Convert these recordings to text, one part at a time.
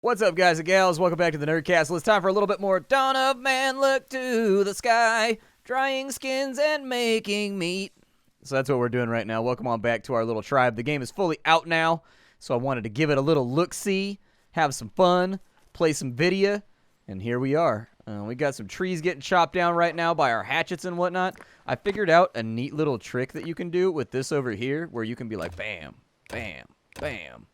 What's up, guys and gals? Welcome back to the Nerdcast. It's time for a little bit more Dawn of Man. Look to the sky, drying skins and making meat. So that's what we're doing right now. Welcome on back to our little tribe. The game is fully out now, so I wanted to give it a little look-see, have some fun, play some video, and here we are. We got some trees getting chopped down right now by our hatchets and whatnot. I figured out a neat little trick that you can do with this over here, where you can be like, bam, bam, bam.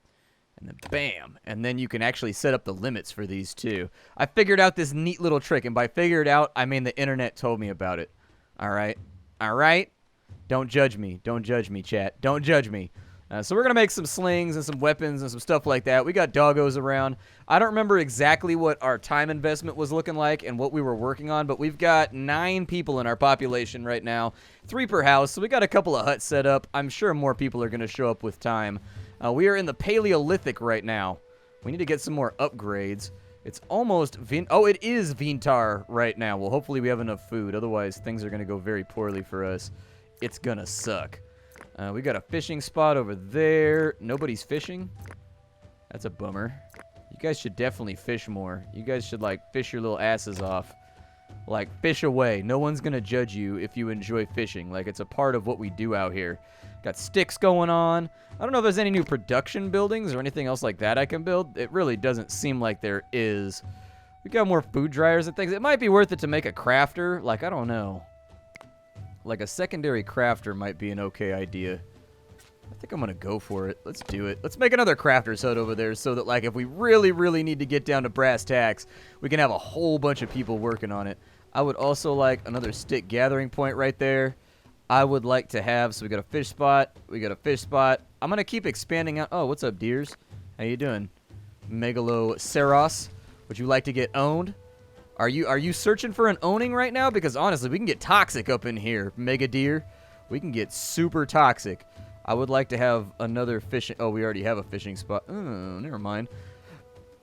And then bam, and then you can actually set up the limits for these too. I figured out this neat little trick, and by figured out, I mean the internet told me about it. All right? Don't judge me, chat. Don't judge me. So we're going to make some slings and some weapons and some stuff like that. We got doggos around. I don't remember exactly what our time investment was looking like and what we were working on, but we've got 9 people in our population right now, 3 per house, so we got a couple of huts set up. I'm sure more people are going to show up with time. We are in the Paleolithic right now. We need to get some more upgrades. It's almost it is Vintar right now. Well, hopefully we have enough food. Otherwise, things are going to go very poorly for us. It's going to suck. We got a fishing spot over there. Nobody's fishing. That's a bummer. You guys should definitely fish more. You guys should, like, fish your little asses off. Like, fish away. No one's going to judge you if you enjoy fishing. Like, it's a part of what we do out here. Got sticks going on. I don't know if there's any new production buildings or anything else like that I can build. It really doesn't seem like there is. We got more food dryers and things. It might be worth it to make a crafter. Like, I don't know. Like, a secondary crafter might be an okay idea. I think I'm going to go for it. Let's do it. Let's make another crafter's hut over there so that, like, if we really, really need to get down to brass tacks, we can have a whole bunch of people working on it. I would also like another stick gathering point right there. I would like to have, so we got a fish spot. We got a fish spot. I'm going to keep expanding out. Oh, what's up, deers? How you doing? Megaloceros. Would you like to get owned? Are you searching for an owning right now? Because honestly, we can get toxic up in here, mega deer. We can get super toxic. I would like to have another fishing. Oh, we already have a fishing spot. Oh, never mind.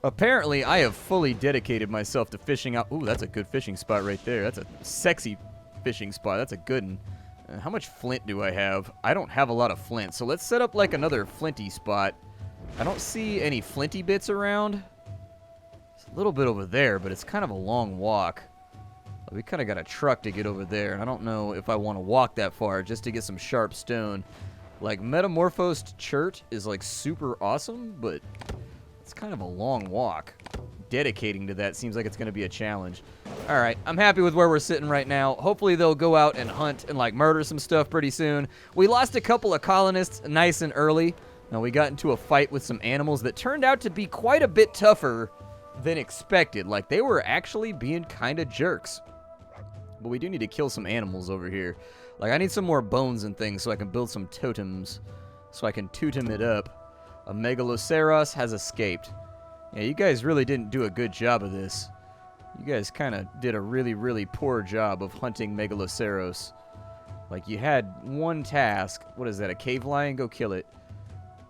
Apparently, I have fully dedicated myself to fishing out. Ooh, that's a good fishing spot right there. That's a sexy fishing spot. That's a good one. How much flint do I have? I don't have a lot of flint, so let's set up like another flinty spot. I don't see any flinty bits around. It's a little bit over there, but it's kind of a long walk. We kind of got a truck to get over there, and I don't know if I want to walk that far just to get some sharp stone. Like, metamorphosed chert is like super awesome, but it's kind of a long walk. Dedicating to that seems like it's going to be a challenge. All right, I'm happy with where we're sitting right now. Hopefully they'll go out and hunt and, like, murder some stuff pretty soon. We lost a couple of colonists nice and early. Now, we got into a fight with some animals that turned out to be quite a bit tougher than expected. Like, they were actually being kind of jerks. But we do need to kill some animals over here. Like, I need some more bones and things so I can build some totems so I can totem it up. A Megaloceros has escaped. Yeah, you guys really didn't do a good job of this. You guys kind of did a really, really poor job of hunting Megaloceros. Like, you had one task. What is that, a cave lion? Go kill it.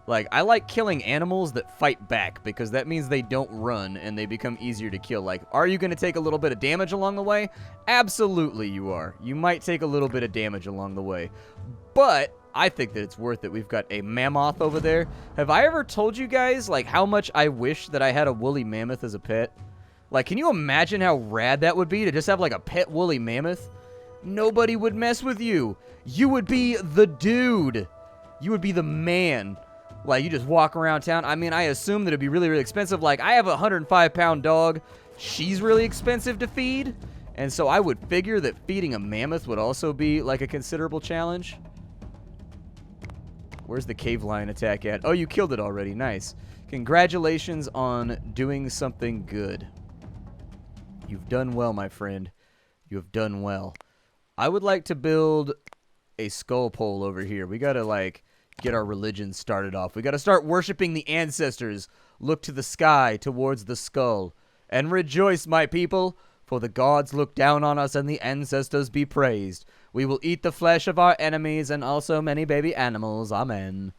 Like, I like killing animals that fight back because that means they don't run and they become easier to kill. Like, are you going to take a little bit of damage along the way? Absolutely you are. You might take a little bit of damage along the way. But I think that it's worth it. We've got a mammoth over there. Have I ever told you guys, like, how much I wish that I had a woolly mammoth as a pet? Like, can you imagine how rad that would be to just have, like, a pet woolly mammoth? Nobody would mess with you. You would be the dude. You would be the man. Like, you just walk around town. I mean, I assume that it'd be really, really expensive. Like, I have a 105-pound dog. She's really expensive to feed. And so I would figure that feeding a mammoth would also be, like, a considerable challenge. Where's the cave lion attack at? Oh, you killed it already. Nice. Congratulations on doing something good. You've done well, my friend. You have done well. I would like to build a skull pole over here. We gotta, like, get our religion started off. We gotta start worshiping the ancestors. Look to the sky towards the skull. And rejoice, my people, for the gods look down on us and the ancestors be praised. We will eat the flesh of our enemies and also many baby animals. Amen.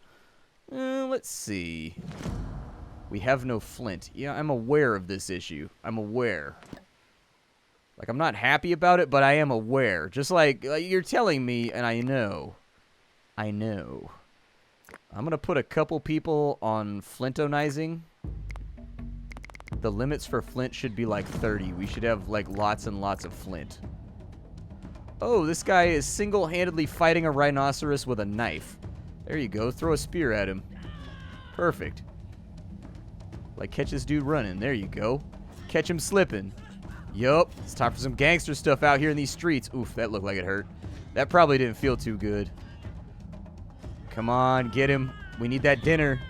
Let's see. We have no flint. Yeah, I'm aware of this issue. I'm aware. Like, I'm not happy about it, but I am aware. Just like you're telling me, and I know. I know. I'm going to put a couple people on flintonizing. The limits for flint should be like 30. We should have like lots and lots of flint. Oh, this guy is single-handedly fighting a rhinoceros with a knife. There you go. Throw a spear at him. Perfect. Like, catch this dude running. There you go. Catch him slipping. Yup. It's time for some gangster stuff out here in these streets. Oof, that looked like it hurt. That probably didn't feel too good. Come on, get him. We need that dinner.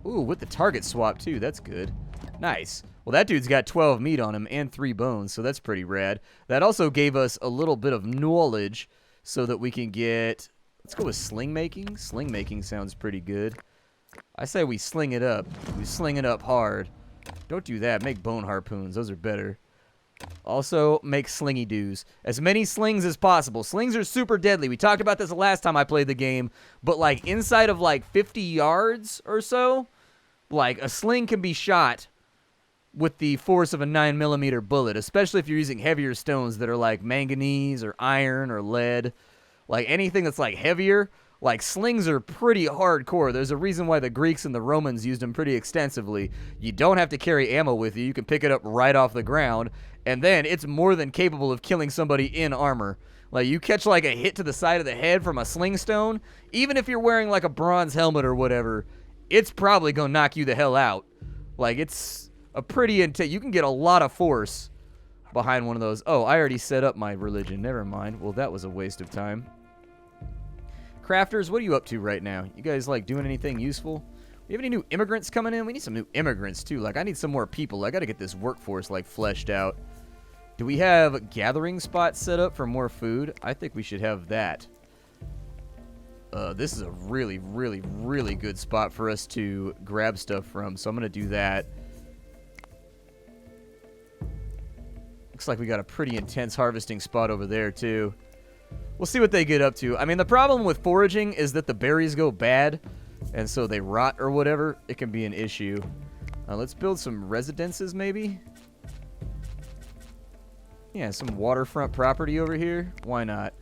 Ooh, with the target swap, too. That's good. Nice. Well, that dude's got 12 meat on him and 3 bones, so that's pretty rad. That also gave us a little bit of knowledge so that we can get... Let's go with sling making. Sling making sounds pretty good. I say we sling it up. We sling it up hard. Don't do that. Make bone harpoons. Those are better. Also, make slingy doos. As many slings as possible. Slings are super deadly. We talked about this the last time I played the game, but like inside of like 50 yards or so, like a sling can be shot with the force of a 9mm bullet, especially if you're using heavier stones that are like manganese or iron or lead. Like anything that's like heavier, like slings are pretty hardcore. There's a reason why the Greeks and the Romans used them pretty extensively. You don't have to carry ammo with you. You can pick it up right off the ground, and then it's more than capable of killing somebody in armor. Like you catch like a hit to the side of the head from a sling stone, even if you're wearing like a bronze helmet or whatever, it's probably gonna knock you the hell out. Like it's a pretty intense. You can get a lot of force behind one of those. Oh, I already set up my religion. Never mind. Well, that was a waste of time. Crafters, what are you up to right now? You guys like doing anything useful? We have any new immigrants coming in? We need some new immigrants too. Like I need some more people. I got to get this workforce like fleshed out. Do we have gathering spots set up for more food? I think we should have that. This is a really, really, really good spot for us to grab stuff from. So I'm going to do that. Looks like we got a pretty intense harvesting spot over there, too. We'll see what they get up to. I mean, the problem with foraging is that the berries go bad, and so they rot or whatever. It can be an issue. Let's build some residences, maybe? Yeah, some waterfront property over here. Why not?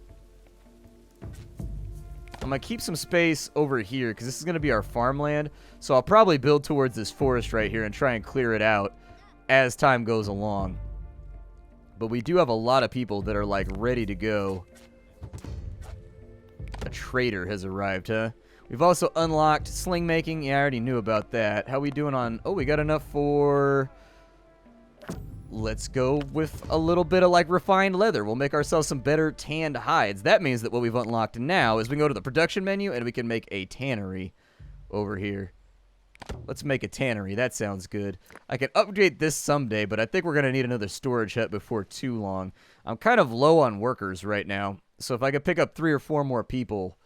I'm going to keep some space over here, because this is going to be our farmland. So I'll probably build towards this forest right here and try and clear it out as time goes along. But we do have a lot of people that are, like, ready to go. A trader has arrived, huh? We've also unlocked sling making. Yeah, I already knew about that. How we doing on... Oh, we got enough for... Let's go with a little bit of, like, refined leather. We'll make ourselves some better tanned hides. That means that what we've unlocked now is we can go to the production menu and we can make a tannery over here. Let's make a tannery. That sounds good. I can upgrade this someday, but I think we're going to need another storage hut before too long. I'm kind of low on workers right now, so if I could pick up 3 or 4 more people,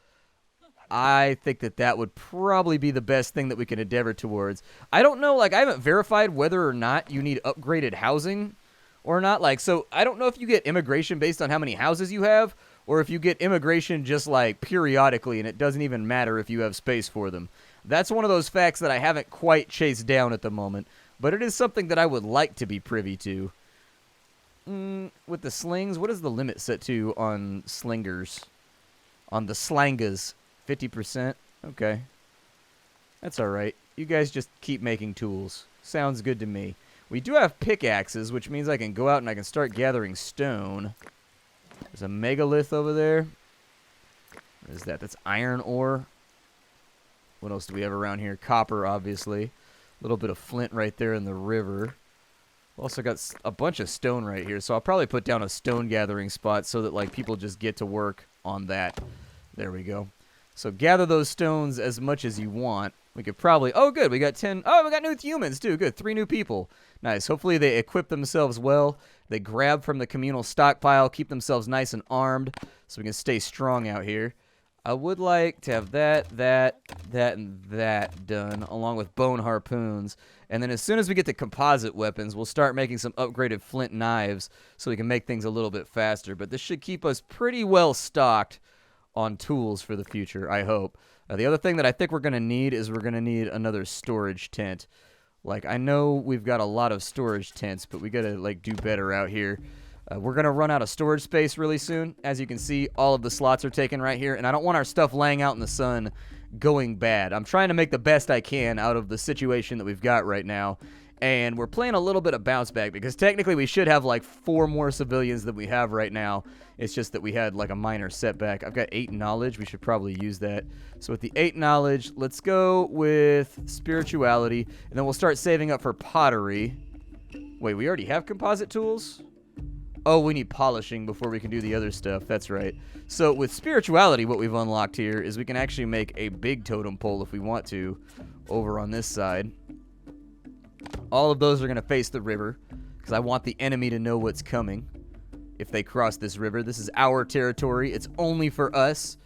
I think that that would probably be the best thing that we can endeavor towards. I don't know, like, I haven't verified whether or not you need upgraded housing or not. Like, so I don't know if you get immigration based on how many houses you have, or if you get immigration just, like, periodically, and it doesn't even matter if you have space for them. That's one of those facts that I haven't quite chased down at the moment, but it is something that I would like to be privy to. With the slings, what is the limit set to on slingers? On the slangas? 50%? Okay. That's alright. You guys just keep making tools. Sounds good to me. We do have pickaxes, which means I can go out and I can start gathering stone. There's a megalith over there. What is that? That's iron ore. What else do we have around here? Copper, obviously. A little bit of flint right there in the river. Also got a bunch of stone right here, so I'll probably put down a stone gathering spot so that, like, people just get to work on that. There we go. So gather those stones as much as you want. We could probably... Oh, good. We got 10... Oh, we got new humans, too. Good. 3 new people. Nice. Hopefully they equip themselves well. They grab from the communal stockpile, keep themselves nice and armed so we can stay strong out here. I would like to have that, and that done, along with bone harpoons. And then as soon as we get to composite weapons, we'll start making some upgraded flint knives so we can make things a little bit faster. But this should keep us pretty well stocked on tools for the future, I hope. The other thing that I think we're going to need is we're going to need another storage tent. Like, I know we've got a lot of storage tents, but we got to, like, do better out here. We're going to run out of storage space really soon. As you can see, all of the slots are taken right here, and I don't want our stuff laying out in the sun going bad. I'm trying to make the best I can out of the situation that we've got right now, And we're playing a little bit of bounce back because technically we should have like 4 more civilians than we have right now. It's just that we had like a minor setback. I've got 8 knowledge. We should probably use that. So with the 8 knowledge, let's go with spirituality. And then we'll start saving up for pottery. Wait, we already have composite tools? Oh, we need polishing before we can do the other stuff. That's right. So with spirituality, what we've unlocked here is we can actually make a big totem pole if we want to over on this side. All of those are going to face the river because I want the enemy to know what's coming if they cross this river. This is our territory. It's only for us.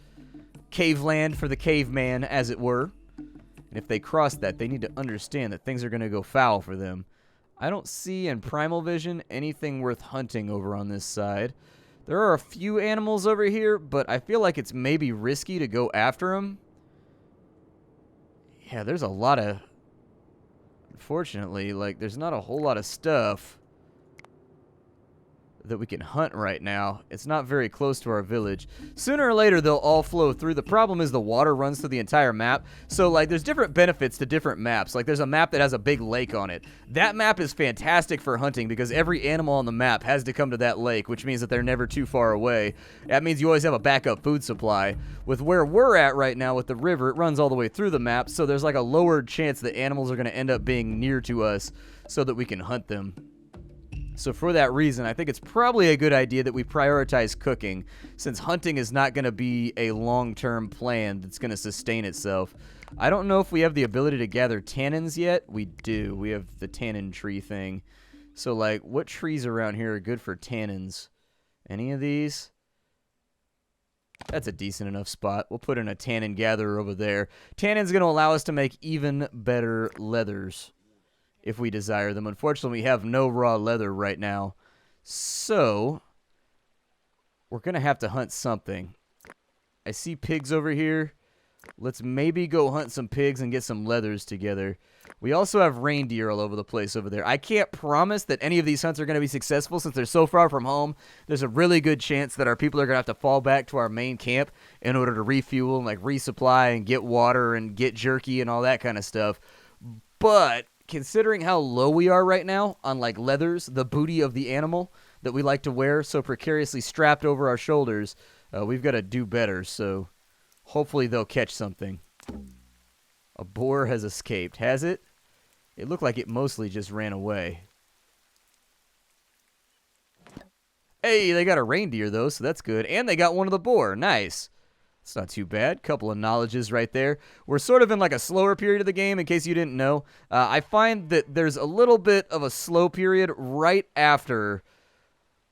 Cave land for the caveman, as it were. And if they cross that, they need to understand that things are going to go foul for them. I don't see in Primal Vision anything worth hunting over on this side. There are a few animals over here, but I feel like it's maybe risky to go after them. Yeah, there's a lot of... Unfortunately, like, there's not a whole lot of stuff that we can hunt right now. It's not very close to our village. Sooner or later, they'll all flow through. The problem is the water runs through the entire map. So, like, there's different benefits to different maps. Like, there's a map that has a big lake on it. That map is fantastic for hunting because every animal on the map has to come to that lake, which means that they're never too far away. That means you always have a backup food supply. With where we're at right now with the river, it runs all the way through the map, so there's like a lowered chance that animals are going to end up being near to us so that we can hunt them. So for that reason, I think it's probably a good idea that we prioritize cooking, since hunting is not going to be a long-term plan that's going to sustain itself. I don't know if we have the ability to gather tannins yet. We do. We have the tannin tree thing. So, like, what trees around here are good for tannins? Any of these? That's a decent enough spot. We'll put in a tannin gatherer over there. Tannin's going to allow us to make even better leathers if we desire them. Unfortunately, we have no raw leather right now. So, we're going to have to hunt something. I see pigs over here. Let's maybe go hunt some pigs and get some leathers together. We also have reindeer all over the place over there. I can't promise that any of these hunts are going to be successful since they're so far from home. There's a really good chance that our people are going to have to fall back to our main camp in order to refuel and like resupply and get water and get jerky and all that kind of stuff. But considering how low we are right now on like leathers, the booty of the animal that we like to wear so precariously strapped over our shoulders, we've got to do better. So hopefully they'll catch something. A boar has escaped. Has it? It looked like it mostly just ran away. Hey, they got a reindeer though, so that's good. And they got one of the boar. Nice. It's not too bad. Couple of knowledges right there. We're sort of in like a slower period of the game, in case you didn't know. I find that there's a little bit of a slow period right after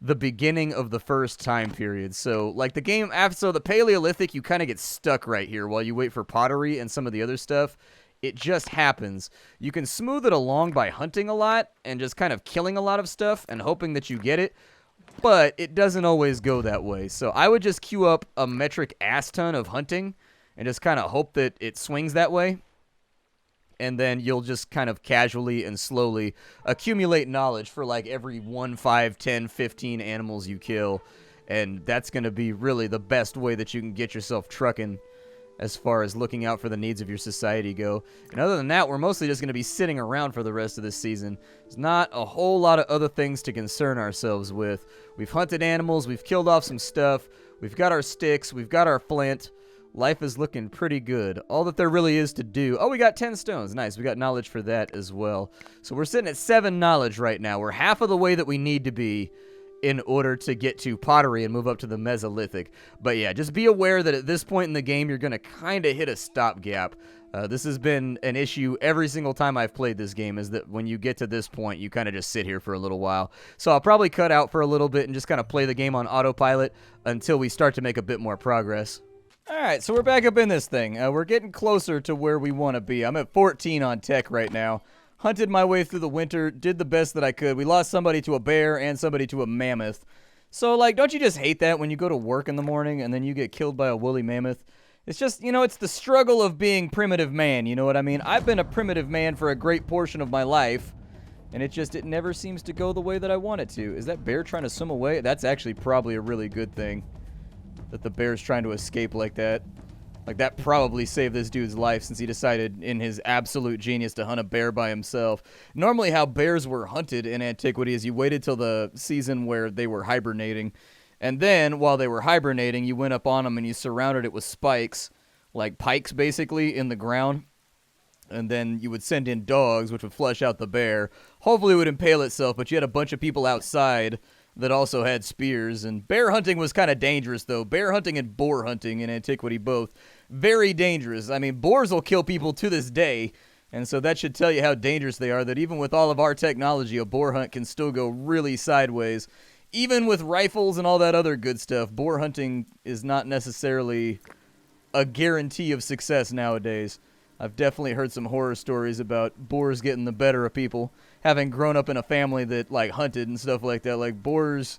the beginning of the first time period. So, like the game after, so the Paleolithic, you kind of get stuck right here while you wait for pottery and some of the other stuff. It just happens. You can smooth it along by hunting a lot and just kind of killing a lot of stuff and hoping that you get it. But it doesn't always go that way. So I would just queue up a metric ass ton of hunting and just kind of hope that it swings that way. And then you'll just kind of casually and slowly accumulate knowledge for like every 1, 5, 10, 15 animals you kill. And that's going to be really the best way that you can get yourself trucking as far as looking out for the needs of your society go. And other than that, we're mostly just going to be sitting around for the rest of this season. There's not a whole lot of other things to concern ourselves with. We've hunted animals, we've killed off some stuff, we've got our sticks, we've got our flint. Life is looking pretty good. All that there really is to do... Oh, we got 10 stones. Nice, we got knowledge for that as well. So we're sitting at 7 knowledge right now. We're half of the way that we need to be in order to get to pottery and move up to the Mesolithic. But yeah, just be aware that at this point in the game, you're going to kind of hit a stopgap. This has been an issue every single time I've played this game, is that when you get to this point, you kind of just sit here for a little while. So I'll probably cut out for a little bit and just kind of play the game on autopilot until we start to make a bit more progress. Alright, so we're back up in this thing. We're getting closer to where we want to be. I'm at 14 on tech right now. Hunted my way through the winter, did the best that I could. We lost somebody to a bear and somebody to a mammoth. So, like, don't you just hate that when you go to work in the morning and then you get killed by a woolly mammoth? It's just, you know, it's the struggle of being primitive man, you know what I mean? I've been a primitive man for a great portion of my life, and it never seems to go the way that I want it to. Is that bear trying to swim away? That's actually probably a really good thing, that the bear's trying to escape like that. Like, that probably saved this dude's life since he decided in his absolute genius to hunt a bear by himself. Normally how bears were hunted in antiquity is you waited till the season where they were hibernating. And then, while they were hibernating, you went up on them and you surrounded it with spikes, like pikes basically, in the ground. And then you would send in dogs, which would flush out the bear. Hopefully it would impale itself, but you had a bunch of people outside that also had spears. And bear hunting was kind of dangerous, though. Bear hunting and boar hunting in antiquity both. Very dangerous. I mean, boars will kill people to this day. And so that should tell you how dangerous they are, that even with all of our technology, a boar hunt can still go really sideways. Even with rifles and all that other good stuff, boar hunting is not necessarily a guarantee of success nowadays. I've definitely heard some horror stories about boars getting the better of people. Having grown up in a family that, like, hunted and stuff like that, like, boars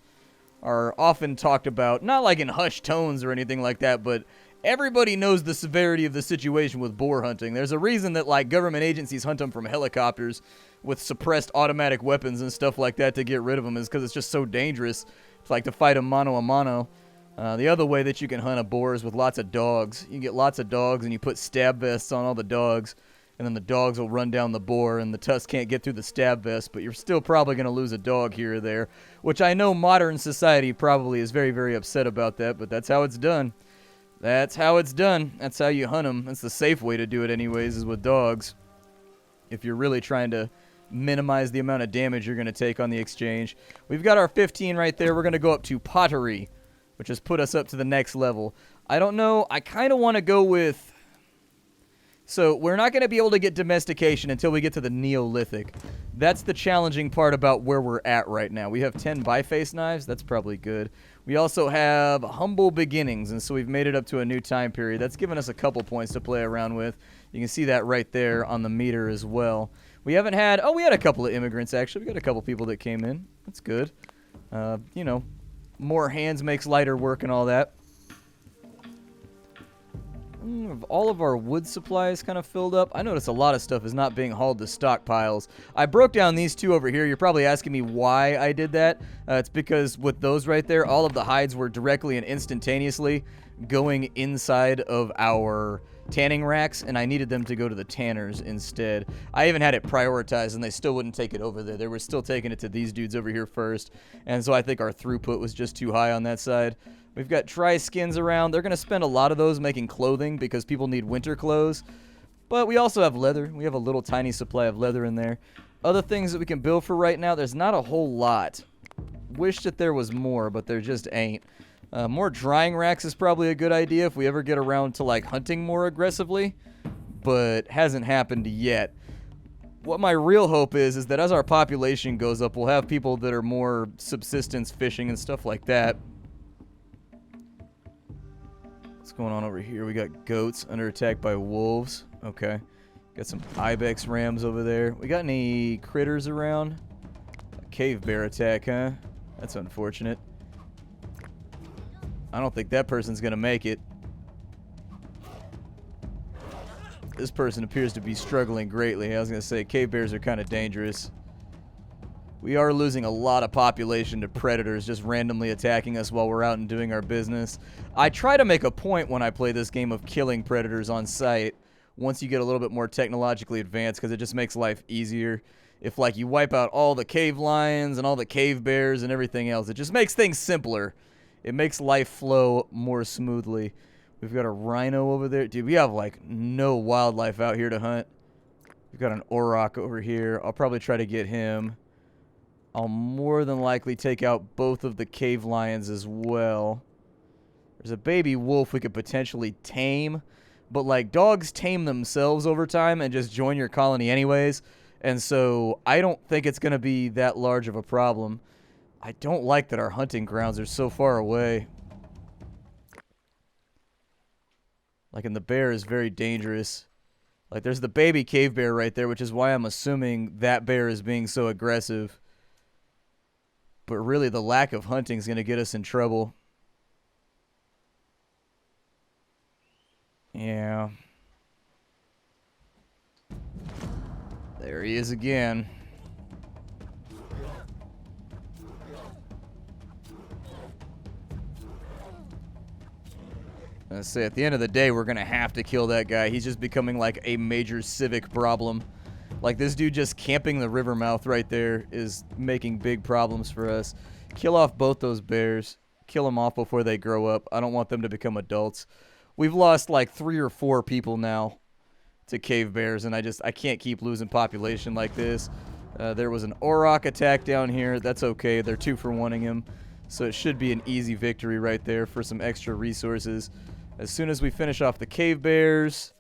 are often talked about, not like in hushed tones or anything like that, but everybody knows the severity of the situation with boar hunting. There's a reason that, like, government agencies hunt them from helicopters with suppressed automatic weapons and stuff like that to get rid of them, is because it's just so dangerous. It's like to fight them mano a mano. The other way that you can hunt a boar is with lots of dogs. You get lots of dogs and you put stab vests on all the dogs, and then the dogs will run down the boar and the tusk can't get through the stab vest, but you're still probably going to lose a dog here or there, which I know modern society probably is very, very upset about that, but that's how it's done. That's how it's done. That's how you hunt them. That's the safe way to do it anyways, is with dogs. If you're really trying to minimize the amount of damage you're going to take on the exchange. We've got our 15 right there. We're going to go up to pottery, which has put us up to the next level. I don't know. I kind of want to go with... So we're not going to be able to get domestication until we get to the Neolithic. That's the challenging part about where we're at right now. We have 10 biface knives. That's probably good. We also have humble beginnings, and so we've made it up to a new time period. That's given us a couple points to play around with. You can see that right there on the meter as well. We haven't had... Oh, we had a couple of immigrants, actually. We got a couple people that came in. That's good. You know, more hands makes lighter work and all that. All of our wood supplies kind of filled up. I noticed a lot of stuff is not being hauled to stockpiles. I broke down these two over here. You're probably asking me why I did that. It's because with those right there, all of the hides were directly and instantaneously going inside of our tanning racks, and I needed them to go to the tanners instead. I even had it prioritized, and they still wouldn't take it over there. They were still taking it to these dudes over here first, and so I think our throughput was just too high on that side. We've got dry skins around. They're going to spend a lot of those making clothing because people need winter clothes. But we also have leather. We have a little tiny supply of leather in there. Other things that we can build for right now, there's not a whole lot. Wish that there was more, but there just ain't. More drying racks is probably a good idea if we ever get around to, like, hunting more aggressively. But hasn't happened yet. What my real hope is that as our population goes up, we'll have people that are more subsistence fishing and stuff like that. What's going on over here? We got goats under attack by wolves. Okay. Got some ibex rams over there. We got any critters around? A cave bear attack, huh? That's unfortunate. I don't think that person's gonna make it. This person appears to be struggling greatly. I was gonna say, cave bears are kind of dangerous. We are losing a lot of population to predators just randomly attacking us while we're out and doing our business. I try to make a point when I play this game of killing predators on sight once you get a little bit more technologically advanced, because it just makes life easier. If, like, you wipe out all the cave lions and all the cave bears and everything else, it just makes things simpler. It makes life flow more smoothly. We've got a rhino over there. Dude, we have, like, no wildlife out here to hunt. We've got an auroch over here. I'll probably try to get him. I'll more than likely take out both of the cave lions as well. There's a baby wolf we could potentially tame. But, like, dogs tame themselves over time and just join your colony anyways. And so I don't think it's going to be that large of a problem. I don't like that our hunting grounds are so far away. Like, and the bear is very dangerous. Like, there's the baby cave bear right there, which is why I'm assuming that bear is being so aggressive. But really, the lack of hunting is going to get us in trouble. Yeah. There he is again. I say, at the end of the day, we're going to have to kill that guy. He's just becoming like a major civic problem. Like, this dude just camping the river mouth right there is making big problems for us. Kill off both those bears. Kill them off before they grow up. I don't want them to become adults. We've lost like 3 or 4 people now to cave bears, and I can't keep losing population like this. There was an auroch attack down here. That's okay. They're 2 for 1-ing him. So it should be an easy victory right there for some extra resources. As soon as we finish off the cave bears...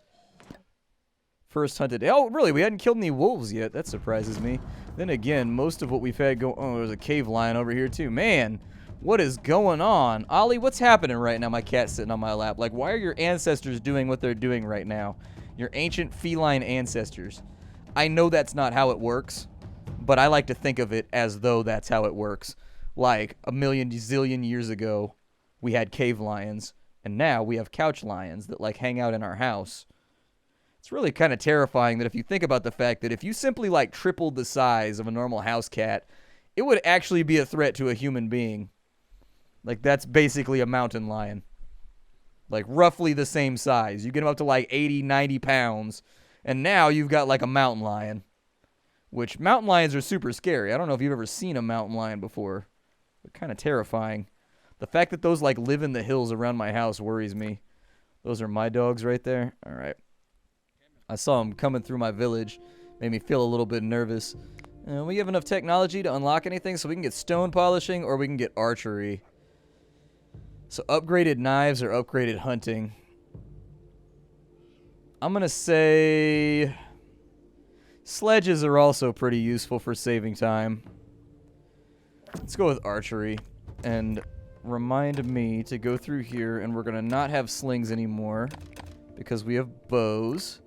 First hunted... Oh, really? We hadn't killed any wolves yet. That surprises me. Then again, most of what we've had go... Oh, there's a cave lion over here too. Man, what is going on? Ollie, what's happening right now? My cat's sitting on my lap. Like, why are your ancestors doing what they're doing right now? Your ancient feline ancestors. I know that's not how it works, but I like to think of it as though that's how it works. Like, a million zillion years ago, we had cave lions, and now we have couch lions that, like, hang out in our house. It's really kind of terrifying that if you think about the fact that if you simply, like, tripled the size of a normal house cat, it would actually be a threat to a human being. Like, that's basically a mountain lion. Like, roughly the same size. You get them up to, like, 80, 90 pounds, and now you've got, like, a mountain lion. Which, mountain lions are super scary. I don't know if you've ever seen a mountain lion before. They're kind of terrifying. The fact that those, like, live in the hills around my house worries me. Those are my dogs right there. All right. I saw them coming through my village. Made me feel a little bit nervous. We have enough technology to unlock anything, so we can get stone polishing or we can get archery. So upgraded knives or upgraded hunting. I'm going to say sledges are also pretty useful for saving time. Let's go with archery. And remind me to go through here, and we're going to not have slings anymore because we have bows.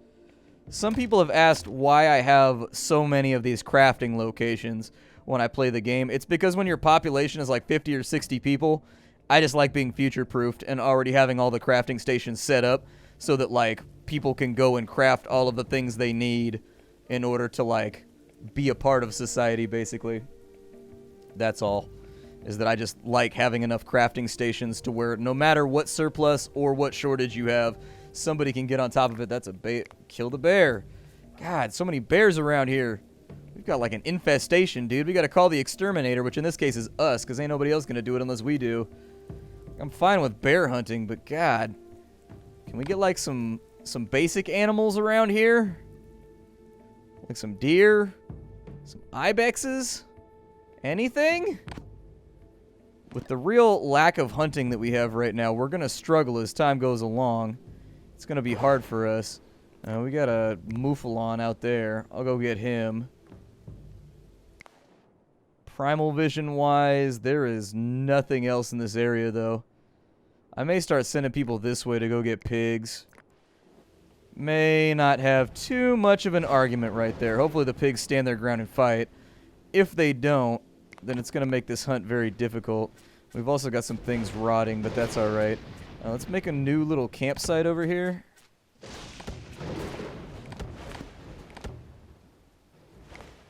Some people have asked why I have so many of these crafting locations when I play the game. It's because when your population is like 50 or 60 people, I just like being future-proofed and already having all the crafting stations set up so that, like, people can go and craft all of the things they need in order to, like, be a part of society, basically. That's all. Is that I just like having enough crafting stations to where no matter what surplus or what shortage you have, somebody can get on top of it. That's a kill the bear. God, so many bears around here. We've got like an infestation, dude. We got to call the exterminator, which in this case is us, because ain't nobody else going to do it unless we do. I'm fine with bear hunting, but God, can we get like some basic animals around here? Like some deer? Some ibexes? Anything? With the real lack of hunting that we have right now, we're going to struggle as time goes along. It's going to be hard for us. We got a mouflon out there. I'll go get him. Primal vision-wise, there is nothing else in this area, though. I may start sending people this way to go get pigs. May not have too much of an argument right there. Hopefully the pigs stand their ground and fight. If they don't, then it's going to make this hunt very difficult. We've also got some things rotting, but that's alright. Let's make a new little campsite over here.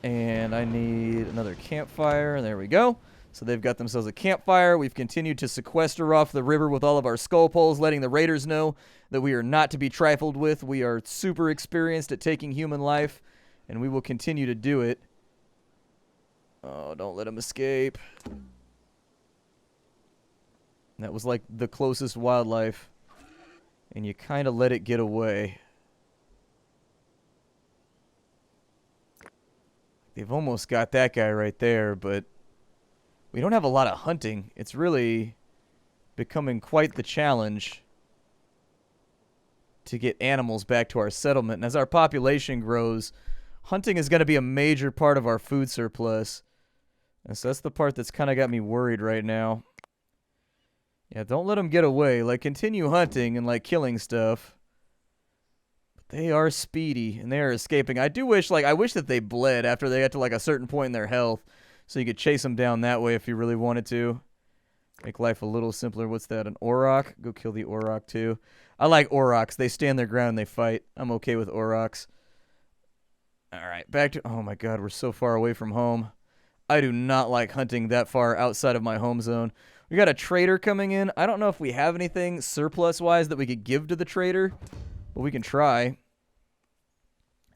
And I need another campfire. There we go. So they've got themselves a campfire. We've continued to sequester off the river with all of our skull poles, letting the raiders know that we are not to be trifled with. We are super experienced at taking human life, and we will continue to do it. Oh, don't let them escape. That was like the closest wildlife, and you kind of let it get away. They've almost got that guy right there, but we don't have a lot of hunting. It's really becoming quite the challenge to get animals back to our settlement. And as our population grows, hunting is going to be a major part of our food surplus. And so that's the part that's kind of got me worried right now. Yeah, don't let them get away. Like, continue hunting and, like, killing stuff. They are speedy, and they are escaping. I do wish, like, I wish that they bled after they got to, like, a certain point in their health, so you could chase them down that way if you really wanted to. Make life a little simpler. What's that, an auroch? Go kill the auroch, too. I like aurochs. They stand their ground and they fight. I'm okay with aurochs. Alright, back to... Oh, my God, we're so far away from home. I do not like hunting that far outside of my home zone. We got a trader coming in. I don't know if we have anything surplus-wise that we could give to the trader, but we can try.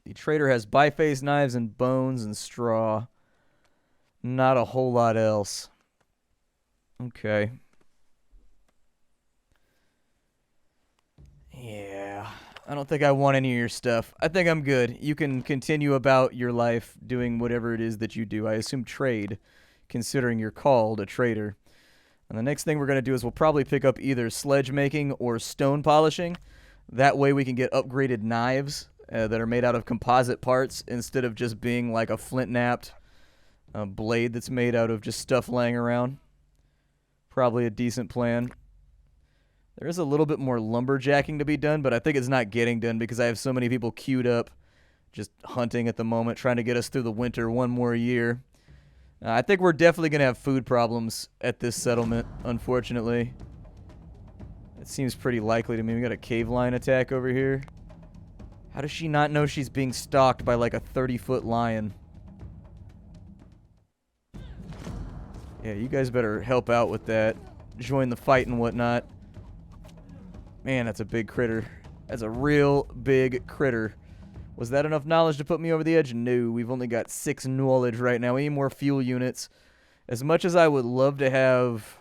The trader has biface knives and bones and straw. Not a whole lot else. Okay. Yeah. I don't think I want any of your stuff. I think I'm good. You can continue about your life doing whatever it is that you do. I assume trade, considering you're called a trader. And the next thing we're going to do is we'll probably pick up either sledge making or stone polishing. That way we can get upgraded knives that are made out of composite parts instead of just being like a flint-knapped blade that's made out of just stuff laying around. Probably a decent plan. There is a little bit more lumberjacking to be done, but I think it's not getting done because I have so many people queued up just hunting at the moment, trying to get us through the winter one more year. I think we're definitely going to have food problems at this settlement, unfortunately. It seems pretty likely to me. We got a cave lion attack over here. How does she not know she's being stalked by like a 30-foot lion? Yeah, you guys better help out with that. Join the fight and whatnot. Man, that's a big critter. That's a real big critter. Was that enough knowledge to put me over the edge? No, we've only got 6 knowledge right now. We need more fuel units. As much as I would love to have...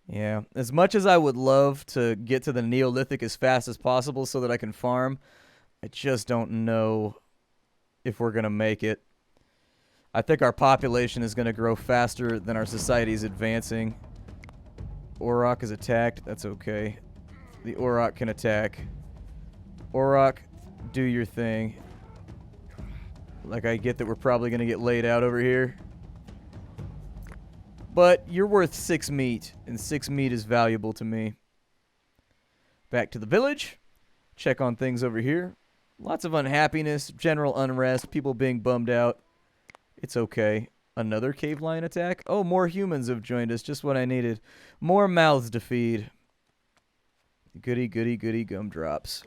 Yeah, as much as I would love to get to the Neolithic as fast as possible so that I can farm, I just don't know if we're going to make it. I think our population is going to grow faster than our society is advancing. Auroch is attacked. That's okay. The Auroch can attack. Auroch, do your thing. Like, I get that we're probably going to get laid out over here. But you're worth 6 meat, and 6 meat is valuable to me. Back to the village. Check on things over here. Lots of unhappiness, general unrest, people being bummed out. It's okay. Another cave lion attack? Oh, more humans have joined us. Just what I needed. More mouths to feed. Goody, goody, goody gumdrops.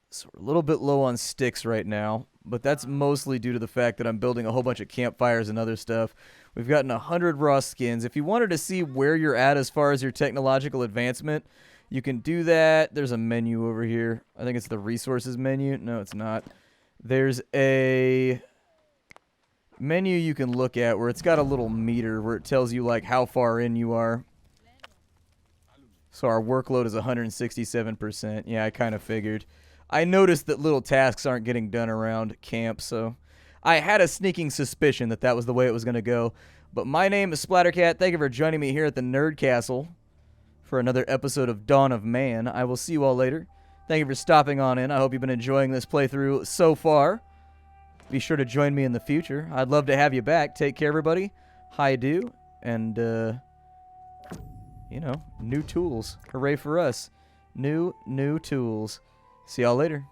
So we're a little bit low on sticks right now, but that's mostly due to the fact that I'm building a whole bunch of campfires and other stuff. We've gotten 100 raw skins. If you wanted to see where you're at as far as your technological advancement, you can do that. There's a menu over here. I think it's the resources menu. No, it's not. There's a menu you can look at where it's got a little meter where it tells you like how far in you are. So our workload is 167%. Yeah, I kind of figured. I noticed that little tasks aren't getting done around camp, so I had a sneaking suspicion that that was the way it was going to go. But my name is Splattercat. Thank you for joining me here at the Nerd Castle for another episode of Dawn of Man. I will see you all later. Thank you for stopping on in. I hope you've been enjoying this playthrough so far. Be sure to join me in the future. I'd love to have you back. Take care, everybody. Hi-do. And, you know, new tools. Hooray for us. New tools. See y'all later.